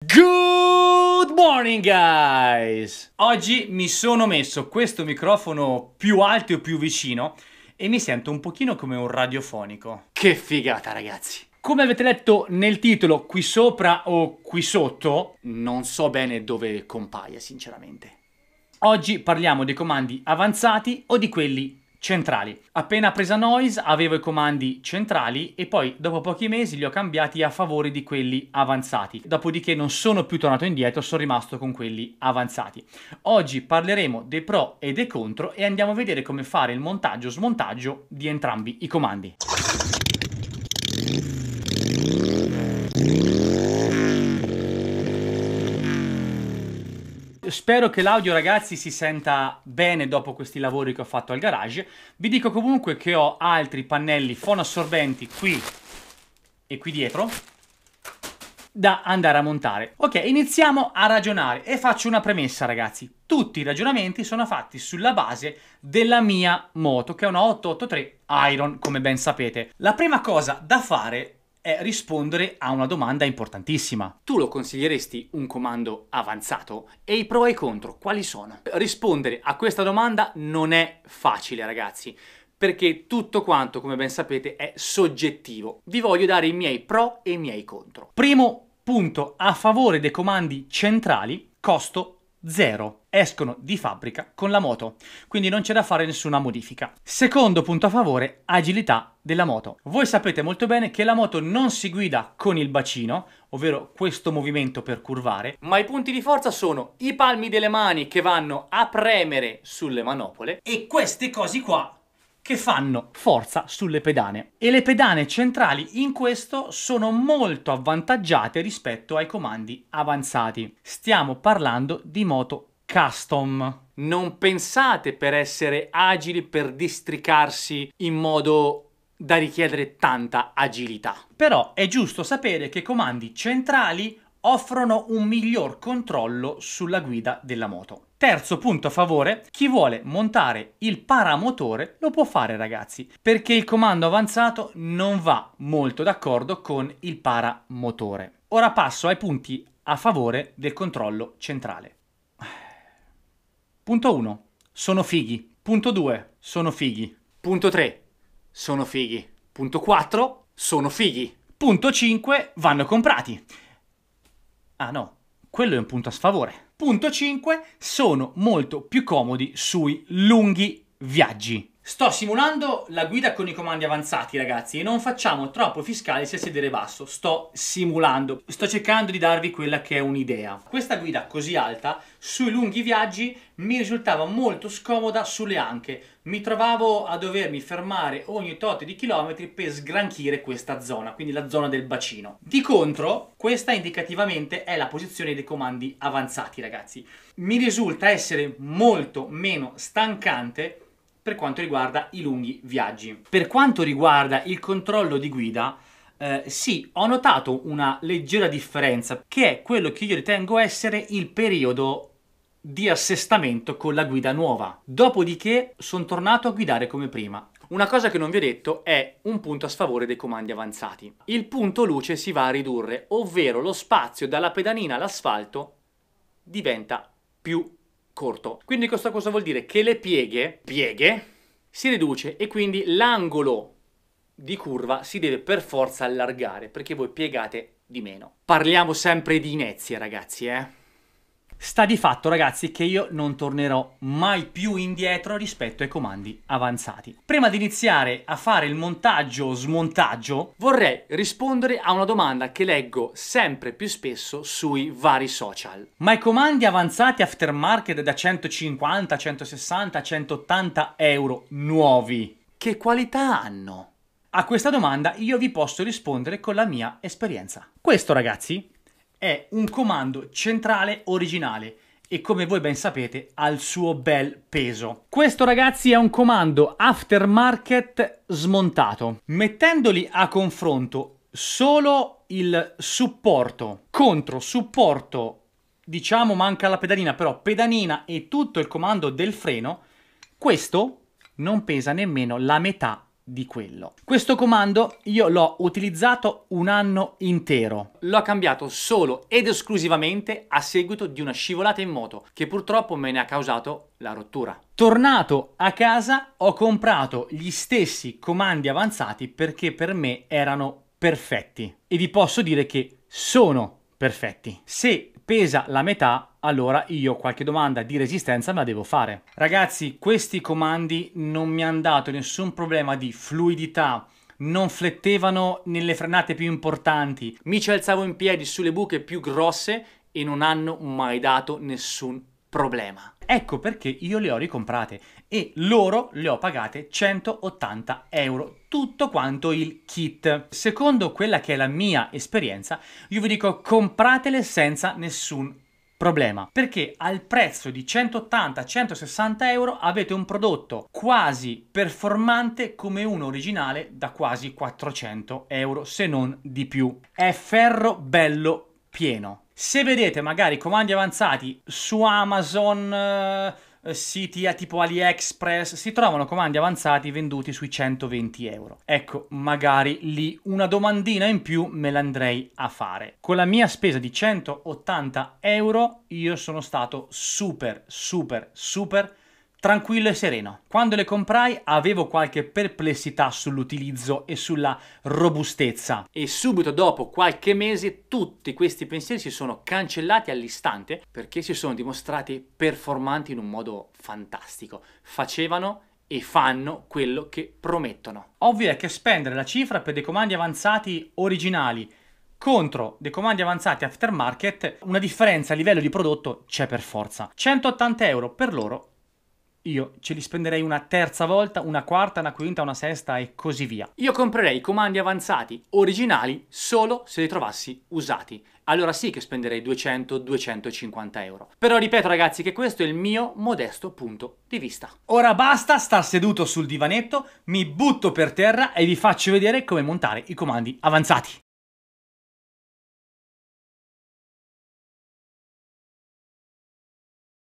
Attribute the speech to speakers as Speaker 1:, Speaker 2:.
Speaker 1: Good morning guys! Oggi mi sono messo questo microfono più alto e più vicino e mi sento un pochino come un radiofonico. Che figata ragazzi! Come avete letto nel titolo qui sopra o qui sotto, non so bene dove compaia sinceramente. Oggi parliamo dei comandi avanzati o di quelli centrali. Appena presa Noise avevo i comandi centrali e poi dopo pochi mesi li ho cambiati a favore di quelli avanzati. Dopodiché non sono più tornato indietro, sono rimasto con quelli avanzati. Oggi parleremo dei pro e dei contro e andiamo a vedere come fare il montaggio e smontaggio di entrambi i comandi. Spero che l'audio ragazzi si senta bene dopo questi lavori che ho fatto al garage. Vi dico comunque che ho altri pannelli fonoassorbenti qui e qui dietro da andare a montare. Ok, iniziamo a ragionare e faccio una premessa ragazzi. Tutti i ragionamenti sono fatti sulla base della mia moto che è una 883 Iron, come ben sapete. La prima cosa da fare è rispondere a una domanda importantissima. Tu lo consiglieresti un comando avanzato? E i pro e i contro quali sono? Rispondere a questa domanda non è facile ragazzi, perché tutto quanto, come ben sapete, è soggettivo. Vi voglio dare i miei pro e i miei contro. Primo punto a favore dei comandi centrali: costo zero. Escono di fabbrica con la moto, quindi non c'è da fare nessuna modifica. Secondo punto a favore: agilità della moto. Voi sapete molto bene che la moto non si guida con il bacino, ovvero questo movimento per curvare, ma i punti di forza sono i palmi delle mani che vanno a premere sulle manopole e queste cose qua che fanno forza sulle pedane. E le pedane centrali in questo sono molto avvantaggiate rispetto ai comandi avanzati. Stiamo parlando di moto custom. Non pensate per essere agili per districarsi in modo da richiedere tanta agilità. Però è giusto sapere che i comandi centrali offrono un miglior controllo sulla guida della moto. Terzo punto a favore: chi vuole montare il paramotore lo può fare ragazzi, perché il comando avanzato non va molto d'accordo con il paramotore. Ora passo ai punti a favore del controllo centrale. Punto 1. Sono fighi. Punto 2. Sono fighi. Punto 3. Sono fighi. Punto 4. Sono fighi. Punto 5. Vanno comprati. Ah no, quello è un punto a sfavore. Punto 5. Sono molto più comodi sui lunghi viaggi. Sto simulando la guida con i comandi avanzati ragazzi e non facciamo troppo fiscali se sedere basso. Sto simulando, sto cercando di darvi quella che è un'idea. Questa guida così alta sui lunghi viaggi mi risultava molto scomoda sulle anche. Mi trovavo a dovermi fermare ogni tot di chilometri per sgranchire questa zona, quindi la zona del bacino. Di contro, questa indicativamente è la posizione dei comandi avanzati ragazzi. Mi risulta essere molto meno stancante per quanto riguarda i lunghi viaggi. Per quanto riguarda il controllo di guida, sì, ho notato una leggera differenza, che è quello che io ritengo essere il periodo di assestamento con la guida nuova. Dopodiché sono tornato a guidare come prima. Una cosa che non vi ho detto è un punto a sfavore dei comandi avanzati. Il punto luce si va a ridurre, ovvero lo spazio dalla pedalina all'asfalto diventa più corto. Quindi questo cosa vuol dire? Che le pieghe si riduce e quindi l'angolo di curva si deve per forza allargare perché voi piegate di meno. Parliamo sempre di inezie ragazzi, Sta di fatto ragazzi che io non tornerò mai più indietro rispetto ai comandi avanzati. Prima di iniziare a fare il montaggio o smontaggio vorrei rispondere a una domanda che leggo sempre più spesso sui vari social. Ma i comandi avanzati aftermarket da 150, 160, 180 euro nuovi che qualità hanno? A questa domanda io vi posso rispondere con la mia esperienza. Questo ragazzi è un comando centrale originale e come voi ben sapete ha il suo bel peso. Questo ragazzi è un comando aftermarket smontato. Mettendoli a confronto solo il supporto contro supporto, diciamo manca la pedalina, però pedalina e tutto il comando del freno, questo non pesa nemmeno la metà di quello. Questo comando io l'ho utilizzato un anno intero. L'ho cambiato solo ed esclusivamente a seguito di una scivolata in moto che purtroppo me ne ha causato la rottura. Tornato a casa ho comprato gli stessi comandi avanzati perché per me erano perfetti e vi posso dire che sono perfetti. Se pesa la metà, allora io qualche domanda di resistenza me la devo fare. Ragazzi, questi comandi non mi hanno dato nessun problema di fluidità, non flettevano nelle frenate più importanti, mi ci alzavo in piedi sulle buche più grosse e non hanno mai dato nessun problema. Ecco perché io le ho ricomprate e loro le ho pagate 180 euro, tutto quanto il kit. Secondo quella che è la mia esperienza, io vi dico compratele senza nessun problema, perché al prezzo di 180-160 euro avete un prodotto quasi performante come uno originale da quasi 400 euro, se non di più. È ferro bello pieno. Se vedete magari comandi avanzati su Amazon, siti tipo AliExpress, si trovano comandi avanzati venduti sui 120 euro. Ecco, magari lì una domandina in più me l'andrei a fare. Con la mia spesa di 180 euro io sono stato super tranquillo e sereno. Quando le comprai avevo qualche perplessità sull'utilizzo e sulla robustezza e subito dopo qualche mese tutti questi pensieri si sono cancellati all'istante perché si sono dimostrati performanti in un modo fantastico. Facevano e fanno quello che promettono. Ovvio è che spendere la cifra per dei comandi avanzati originali contro dei comandi avanzati aftermarket, una differenza a livello di prodotto c'è per forza. 180 euro per loro, io ce li spenderei una terza volta, una quarta, una quinta, una sesta e così via. Io comprerei i comandi avanzati originali solo se li trovassi usati. Allora sì che spenderei 200-250 euro. Però ripeto ragazzi che questo è il mio modesto punto di vista. Ora basta star seduto sul divanetto, mi butto per terra e vi faccio vedere come montare i comandi avanzati.